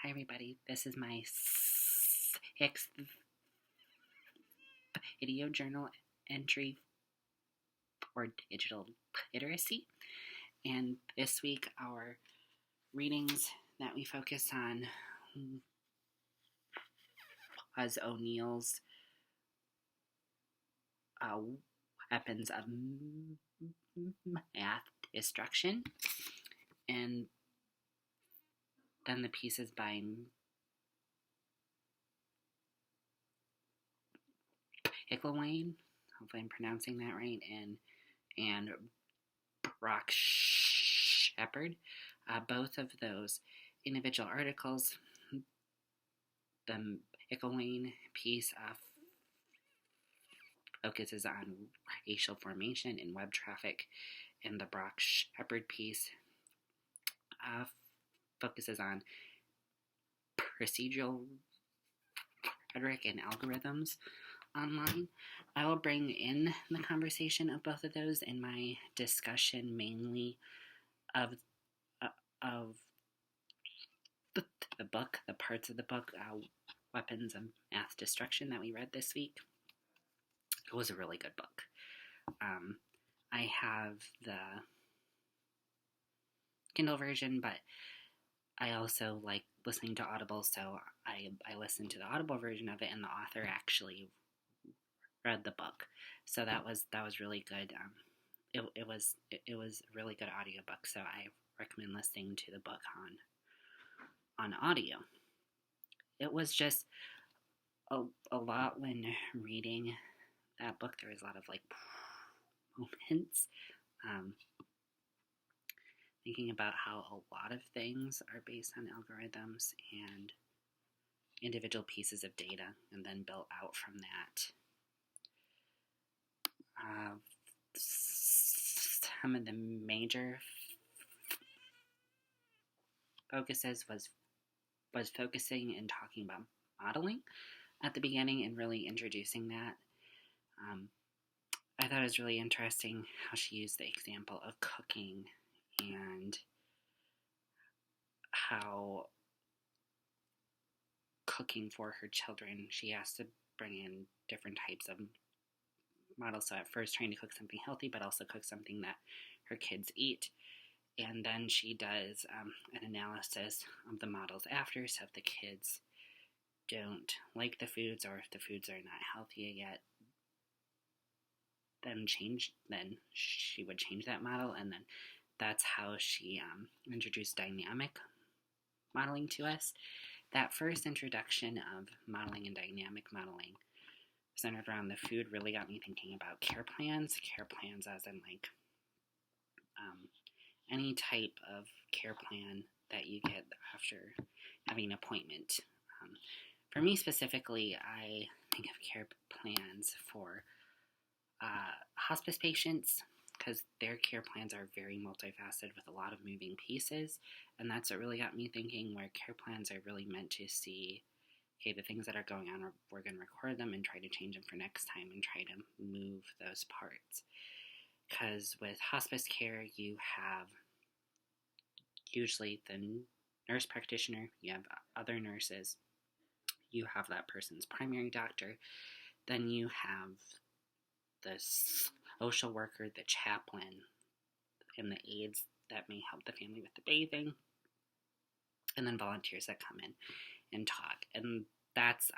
Hi, everybody. This is my sixth video journal entry for digital literacy. And this week, our readings that we focus on was O'Neill's Weapons of Math Destruction. And then the pieces by Icklewain, hopefully I'm pronouncing that right, and Brock Shepard. Both of those individual articles, the Icklewain piece focuses on racial formation and web traffic, and the Brock Shepard piece focuses on procedural rhetoric and algorithms online. I will bring in the conversation of both of those in my discussion, mainly of the book, the parts of the book, Weapons of Math Destruction, that we read this week. It was a really good book. I have the Kindle version, but I also like listening to Audible, so I listened to the Audible version of it, and the author actually read the book, so that was really good. It was a really good audiobook, so I recommend listening to the book on audio. It was just a lot when reading that book. There was a lot of moments thinking about how a lot of things are based on algorithms and individual pieces of data, and then built out from that. Some of the major focuses was focusing and talking about modeling at the beginning and really introducing that. I thought it was really interesting how she used the example of cooking and how cooking for her children, she has to bring in different types of models. So at first trying to cook something healthy, but also cook something that her kids eat. And then she does an analysis of the models after, so if the kids don't like the foods, or if the foods are not healthy yet, then she would change that model, and then that's how she introduced dynamic modeling to us. That first introduction of modeling and dynamic modeling centered around the food really got me thinking about care plans as in any type of care plan that you get after having an appointment. For me specifically, I think of care plans for hospice patients, because their care plans are very multifaceted with a lot of moving pieces, and that's what really got me thinking, where care plans are really meant to see, okay, the things that are going on, we're going to record them and try to change them for next time and try to move those parts. Because with hospice care, you have usually the nurse practitioner, you have other nurses, you have that person's primary doctor, then you have the social worker, the chaplain, and the aides that may help the family with the bathing, and then volunteers that come in and talk. And that's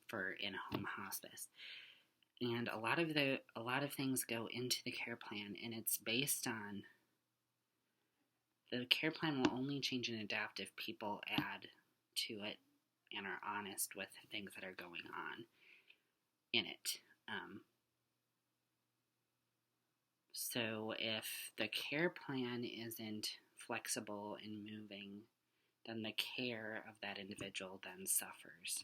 for in-home hospice. And a lot of things go into the care plan, and it's based on, the care plan will only change and adapt if people add to it and are honest with things that are going on in it. So if the care plan isn't flexible in moving, then the care of that individual then suffers.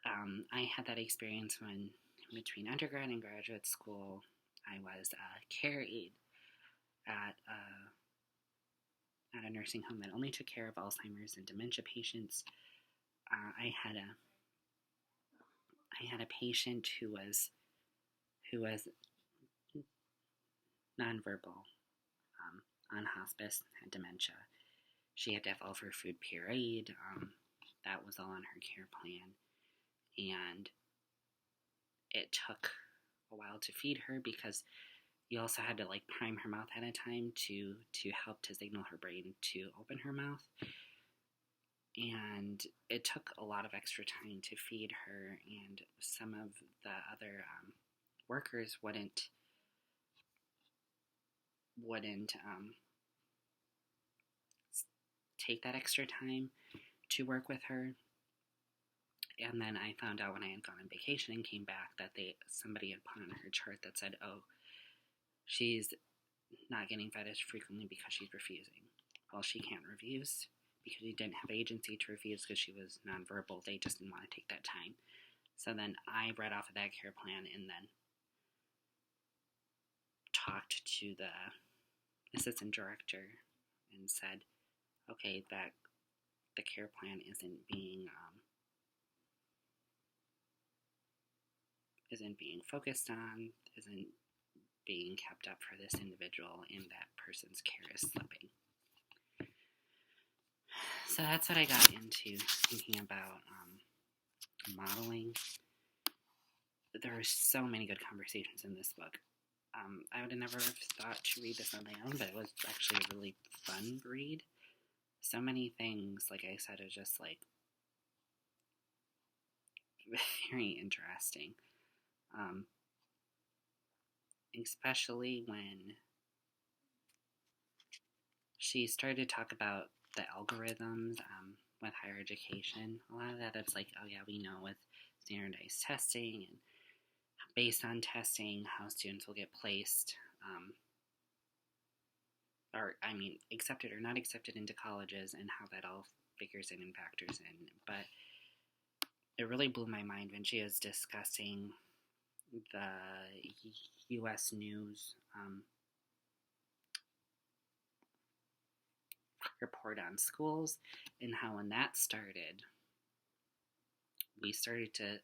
I had that experience when, between undergrad and graduate school, I was a care aide at a nursing home that only took care of Alzheimer's and dementia patients. I had a patient who was nonverbal on hospice, had dementia, She had to have all of her food pureed. That was all on her care plan. And it took a while to feed her because you also had to like prime her mouth at a time to help to signal her brain to open her mouth. And it took a lot of extra time to feed her, and some of the other workers wouldn't take that extra time to work with her. And then I found out when I had gone on vacation and came back that somebody had put on her chart that said, oh, she's not getting fed as frequently because she's refusing. Well, she can't refuse because she didn't have agency to refuse because she was nonverbal. They just didn't want to take that time. So then I read off of that care plan and then talked to the assistant director and said, okay, that the care plan isn't being focused on, isn't being kept up for this individual, and that person's care is slipping. So that's what I got into thinking about modeling. There are so many good conversations in this book. I would have never thought to read this on my own, but it was actually a really fun read. So many things, like I said, are just like very interesting. Especially when she started to talk about the algorithms with higher education. A lot of that, it's like, oh yeah, we know with standardized testing and based on testing how students will get placed, accepted or not accepted into colleges, and how that all figures in and factors in. But it really blew my mind when she was discussing the U.S. News report on schools, and how when that started, we started to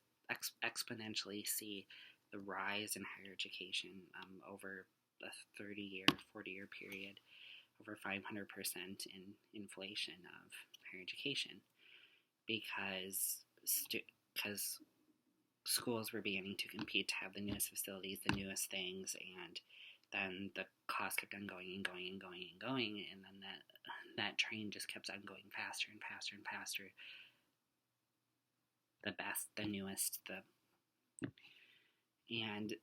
exponentially see the rise in higher education over a 30-year, 40-year period, over 500% in inflation of higher education, because schools were beginning to compete to have the newest facilities, the newest things, and then the cost kept on going and going and going and going, and then that train just kept on going faster and faster and faster. The best, the newest, and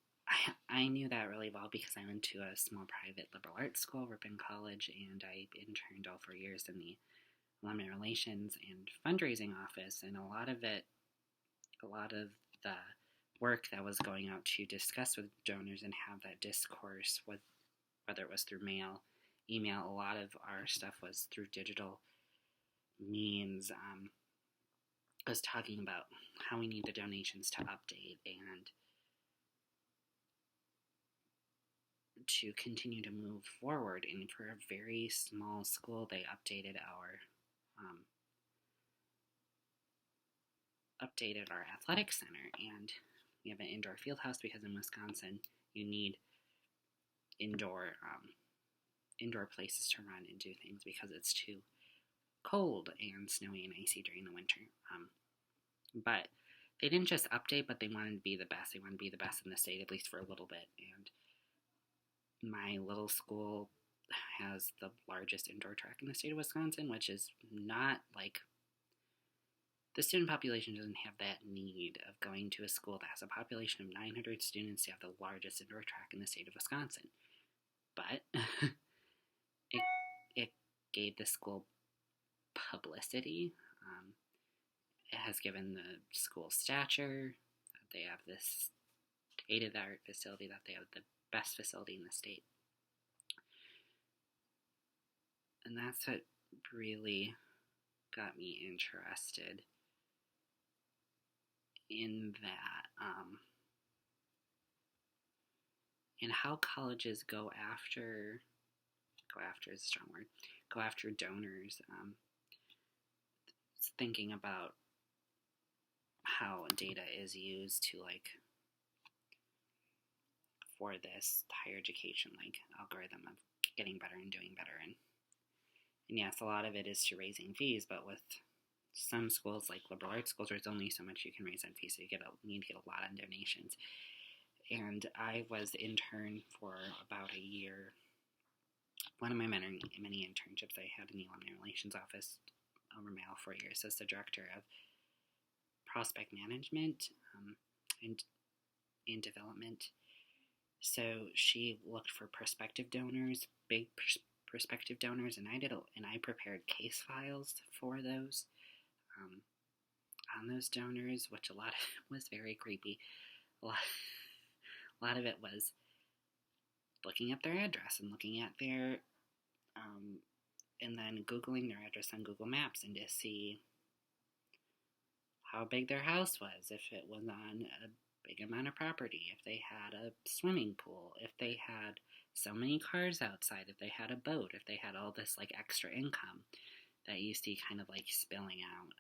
I knew that really well because I went to a small private liberal arts school, Ripon College, and I interned all 4 years in the alumni relations and fundraising office, and a lot of the work that was going out to discuss with donors and have that discourse, with whether it was through mail, email, a lot of our stuff was through digital means. I was talking about how we need the donations to update and to continue to move forward. And for a very small school, they updated our athletic center, and we have an indoor field house because in Wisconsin you need indoor places to run and do things because it's too cold and snowy and icy during the winter. But they didn't just update, but they wanted to be the best. They wanted to be the best in the state, at least for a little bit. And my little school has the largest indoor track in the state of Wisconsin, which is not like, the student population doesn't have that need of going to a school that has a population of 900 students to have the largest indoor track in the state of Wisconsin. But it gave the school publicity. It has given the school stature. They have this state-of-the-art facility, that they have the best facility in the state. And that's what really got me interested in that, and how colleges go after is a strong word, go after donors, thinking about how data is used to, like, for this higher education, like, algorithm of getting better and doing better, And yes, a lot of it is to raising fees, but with some schools, like liberal arts schools, there's only so much you can raise on fees, so you need to get a lot on donations. And I was the intern for about a year. One of my many internships I had in the Alumni Relations Office over my all 4 years as the director of prospect management and development. So she looked for prospective donors, big prospective donors, and I prepared case files for those on those donors, which a lot of it was very creepy. A lot of it was looking up their address and looking at their and then Googling their address on Google Maps and to see how big their house was, if it was on a big amount of property, if they had a swimming pool, if they had so many cars outside, if they had a boat, if they had all this like extra income that you see kind of like spilling out.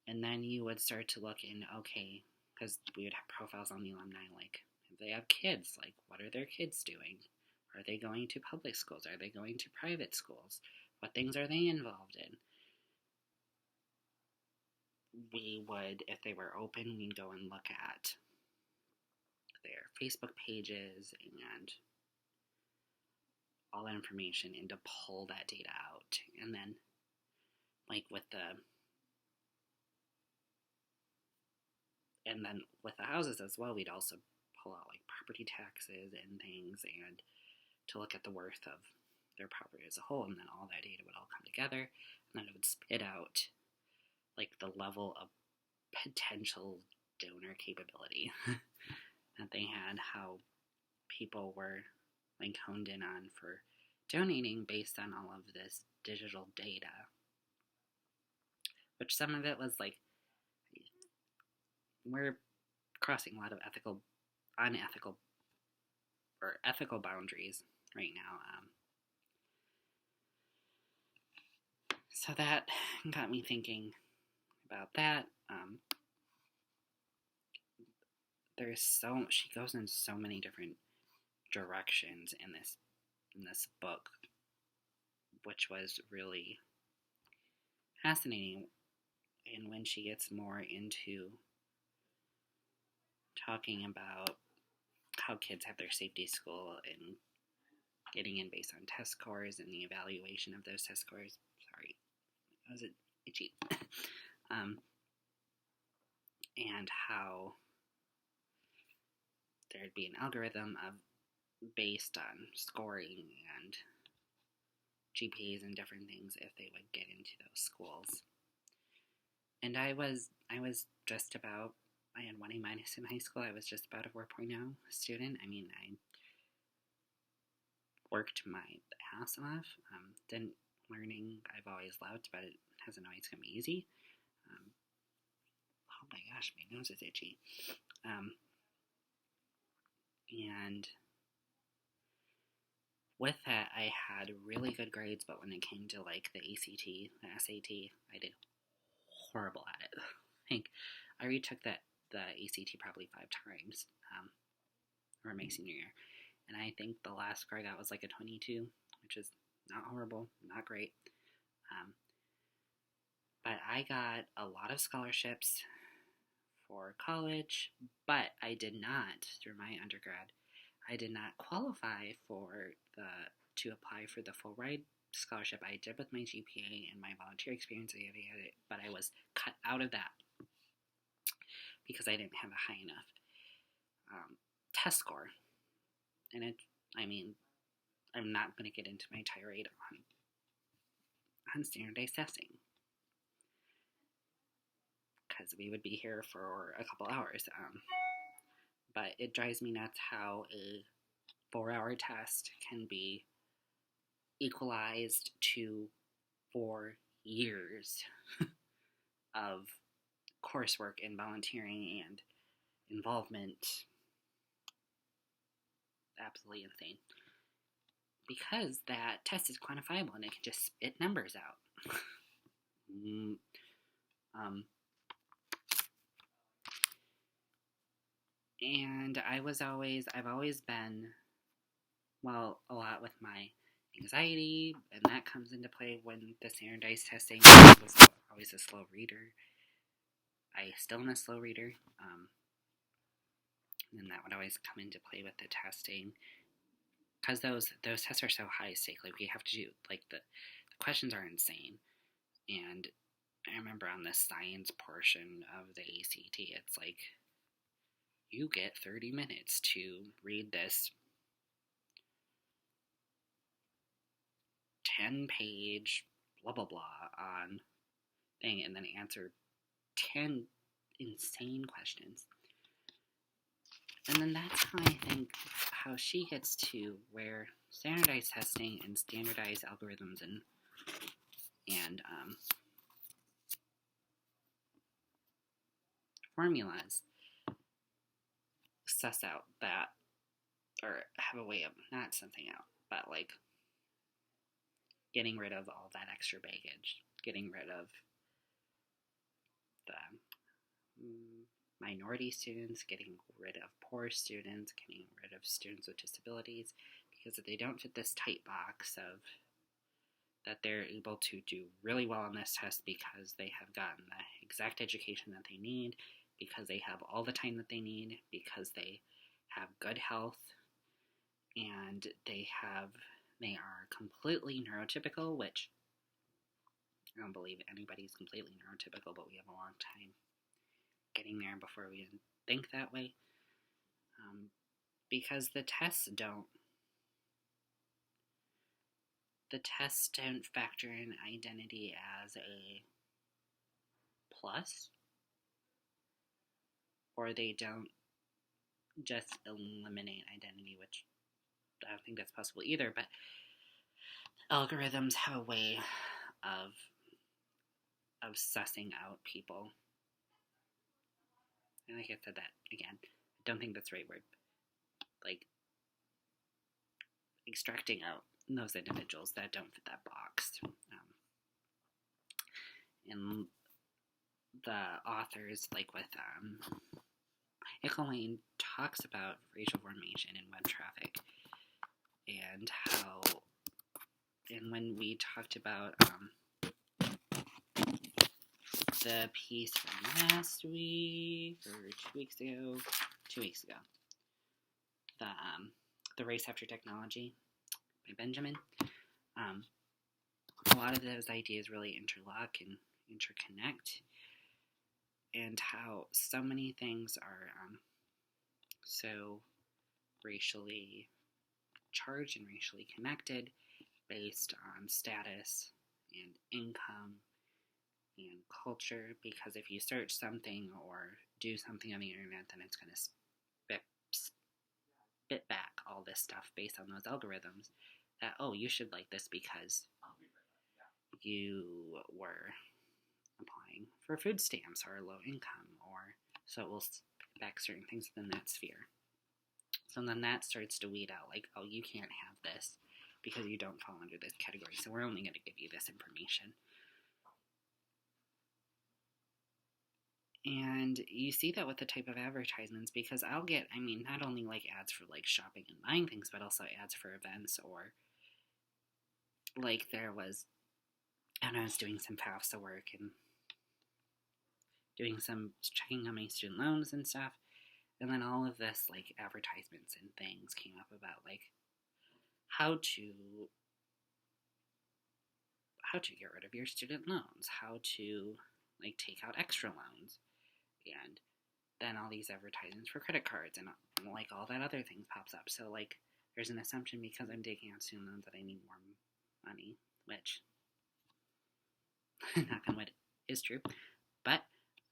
And then you would start to look in, okay, because we would have profiles on the alumni, like if they have kids, like what are their kids doing? Are they going to public schools? Are they going to private schools? What things are they involved in? We would, if they were open, we'd go and look at their Facebook pages and all that information and to pull that data out. And then, like with the houses as well, we'd also pull out like property taxes and things and to look at the worth of their property as a whole, and then all that data would all come together, and then it would spit out like the level of potential donor capability that they had, how people were like honed in on for donating based on all of this digital data, which some of it was like, we're crossing a lot of unethical or ethical boundaries right now. So that got me thinking about that. She goes in so many different directions in this book, which was really fascinating. And when she gets more into talking about how kids have their safety score and getting in based on test scores and the evaluation of those test scores. Sorry, was it itchy? And how there'd be an algorithm based on scoring and GPAs and different things if they would get into those schools. And I just about, I had 1 A- in high school. I was just about a 4.0 student. I mean, I worked my ass off. Learning I've always loved, but it hasn't always come easy. Oh my gosh, my nose is itchy. And with that, I had really good grades, but when it came to like the ACT, the SAT, I did horrible at it. Like, I retook the ACT probably 5 times for my senior year, and I think the last score I got was like a 22, which is not horrible, not great. But I got a lot of scholarships for college, but I did not, through my undergrad, I did not qualify to apply for the full ride scholarship. I did with my GPA and my volunteer experience, but I was cut out of that because I didn't have a high enough test score. And I'm not going to get into my tirade on standardized testing, because we would be here for a couple hours. But it drives me nuts how a 4-hour test can be equalized to 4 years of coursework and volunteering and involvement. Absolutely insane. Because that test is quantifiable and it can just spit numbers out. And I've always been, well, a lot with my anxiety, and that comes into play when the standardized testing was always a slow reader. I still am a slow reader, and that would always come into play with the testing, because those tests are so high stake. Like, we have to do, like, the questions are insane. And I remember on the science portion of the ACT, it's like, you get 30 minutes to read this 10-page blah blah blah on thing, and then answer 10 insane questions. And then that's how I think how she gets to where standardized testing and standardized algorithms and formulas suss out that, or have a way of not something out, but like getting rid of all that extra baggage, getting rid of the minority students, getting rid of poor students, getting rid of students with disabilities, because if they don't fit this tight box of that they're able to do really well on this test because they have gotten the exact education that they need, because they have all the time that they need, because they have good health, and they are completely neurotypical, which I don't believe anybody's completely neurotypical, but we have a long time getting there before we even think that way. Because the tests don't factor in identity as a plus, or they don't just eliminate identity, which I don't think that's possible either, but algorithms have a way of sussing out people. And like I said that again, I don't think that's the right word. Like, extracting out those individuals that don't fit that box. And the authors, like with Nicole talks about racial formation and web traffic, and how, and when we talked about the piece from last week, or 2 weeks ago, the Race After Technology by Benjamin, a lot of those ideas really interlock and interconnect, and how so many things are so racially charged and racially connected based on status and income and culture, because if you search something or do something on the internet, then it's going to spit back all this stuff based on those algorithms that, oh, you should like this because you were applying for food stamps or low income, or so it will spit back certain things within that sphere. So then that starts to weed out, like, oh, you can't have this because you don't fall under this category, so we're only going to give you this information. And you see that with the type of advertisements, because I'll get, not only like ads for like shopping and buying things, but also ads for events, or like there was, and I was doing some FAFSA work and checking on my student loans and stuff, and then all of this like advertisements and things came up about like how to get rid of your student loans, how to like take out extra loans, and then all these advertisements for credit cards and like all that other things pops up. So like there's an assumption because I'm taking out student loans that I need more money, which knock on wood is true, but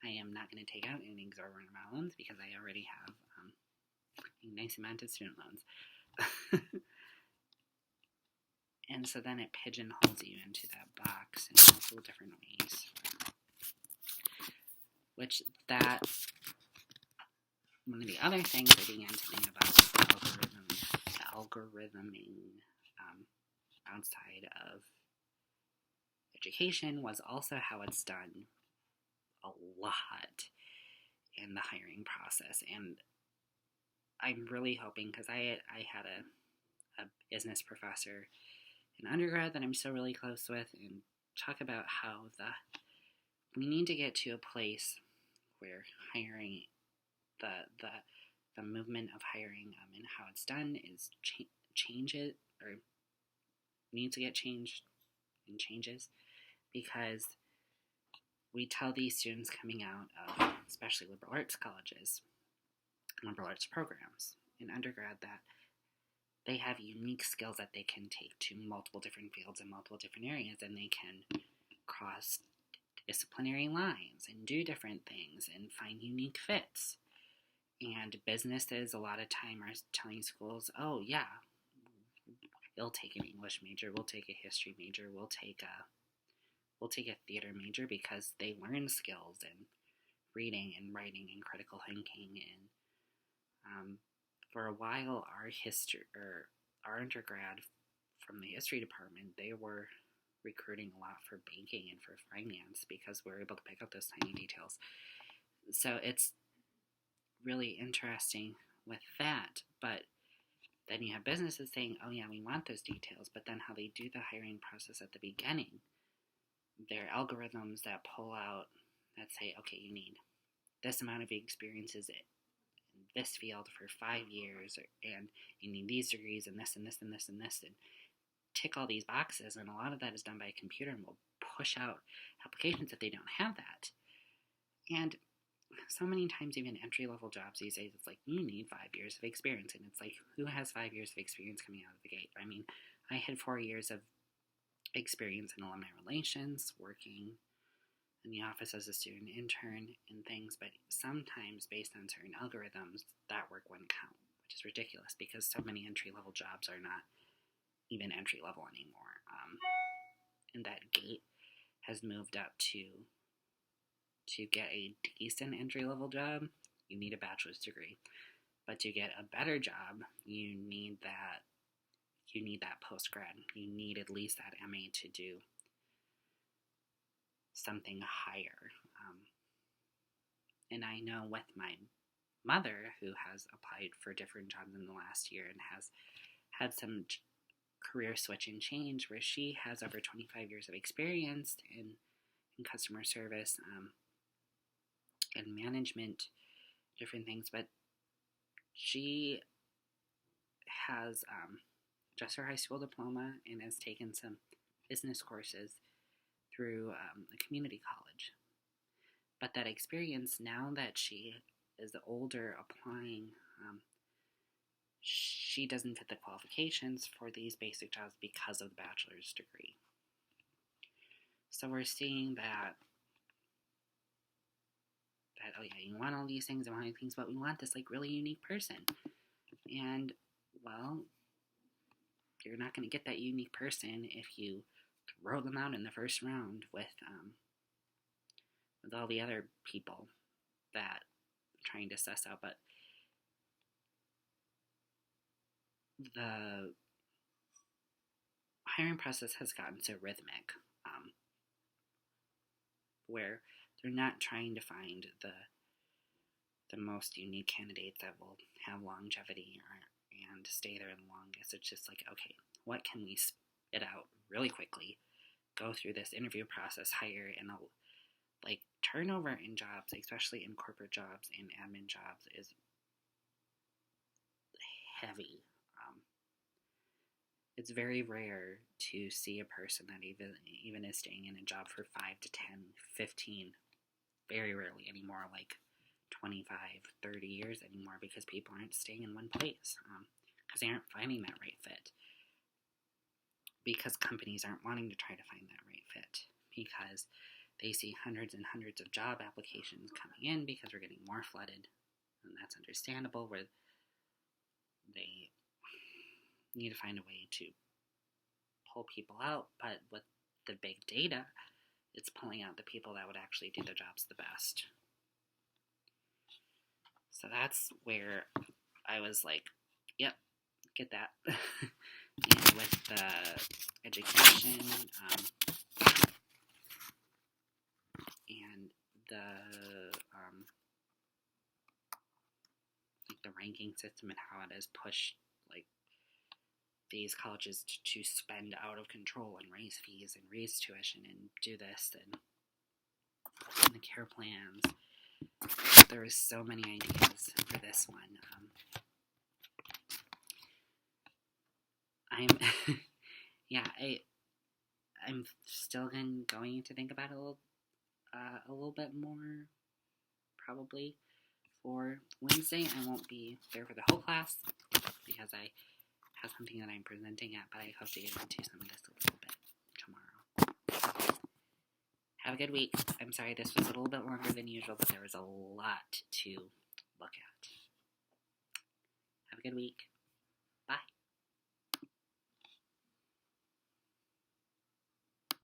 I am not going to take out any exorbitant amount of loans because I already have a nice amount of student loans. And so then it pigeonholes you into that box in multiple different ways. Which that, one of the other things I began to think about with algorithming outside of education was also how it's done a lot in the hiring process. And I'm really hoping, because I had a business professor an undergrad that I'm still really close with, and talk about how we need to get to a place where hiring, the movement of hiring and how it's done is changes, or needs to get changed and changes, because we tell these students coming out of especially liberal arts colleges, liberal arts programs in undergrad, that they have unique skills that they can take to multiple different fields and multiple different areas, and they can cross disciplinary lines and do different things and find unique fits. And businesses a lot of time are telling schools, oh yeah, we'll take an English major, we'll take a history major, we'll take a theater major, because they learn skills in reading and writing and critical thinking. And for a while, our undergrad from the history department, they were recruiting a lot for banking and for finance, because we're able to pick up those tiny details. So it's really interesting with that. But then you have businesses saying, oh yeah, we want those details, but then how they do the hiring process at the beginning, their algorithms that pull out, that say, okay, you need this amount of experiences in this field for 5 years, and you need these degrees and this and this and this and this, and tick all these boxes, and a lot of that is done by a computer, and will push out applications if they don't have that. And so many times, even entry-level jobs these days, it's like, you need 5 years of experience, and it's like, who has 5 years of experience coming out of the gate? I mean, I had 4 years of experience in alumni relations, working in the office as a student intern and things, but sometimes based on certain algorithms, that work wouldn't count, which is ridiculous, because so many entry-level jobs are not even entry-level anymore. And that gate has moved up to get a decent entry-level job, you need a bachelor's degree. But to get a better job, you need that post-grad. You need at least that MA to do something higher. And I know with my mother, who has applied for different jobs in the last year and has had some career switch and change, where she has over 25 years of experience in customer service and management, different things, but she has just her high school diploma and has taken some business courses through a community college. But that experience, now that she is older applying, she doesn't fit the qualifications for these basic jobs because of the bachelor's degree. So we're seeing that oh yeah, you want all these things and all these things, but we want this like really unique person. And well, you're not going to get that unique person if you throw them out in the first round with all the other people that are trying to suss out. But the hiring process has gotten so rhythmic, where they're not trying to find the most unique candidates that will have longevity and stay there the longest. It's just like, okay, what can we spit out really quickly, go through this interview process, hire, and like turnover in jobs, especially in corporate jobs and admin jobs, is heavy. It's very rare to see a person that even is staying in a job for 5 to 10, 15, very rarely anymore, like 25, 30 years anymore, because people aren't staying in one place, because they aren't finding that right fit, because companies aren't wanting to try to find that right fit, because they see hundreds and hundreds of job applications coming in, because we're getting more flooded, and that's understandable, where they need to find a way to pull people out. But with the big data, it's pulling out the people that would actually do the jobs the best. So that's where I was like, yep, get that. And with the education and the ranking system and how it has pushed like these colleges to spend out of control and raise fees and raise tuition and do this and the care plans. There were so many ideas for this one. I'm still going to think about it a little bit more, probably. For Wednesday, I won't be there for the whole class because I have something that I'm presenting at, but I hope to get into some of this a little bit tomorrow. Have a good week. I'm sorry this was a little bit longer than usual, but there was a lot to look at. Have a good week.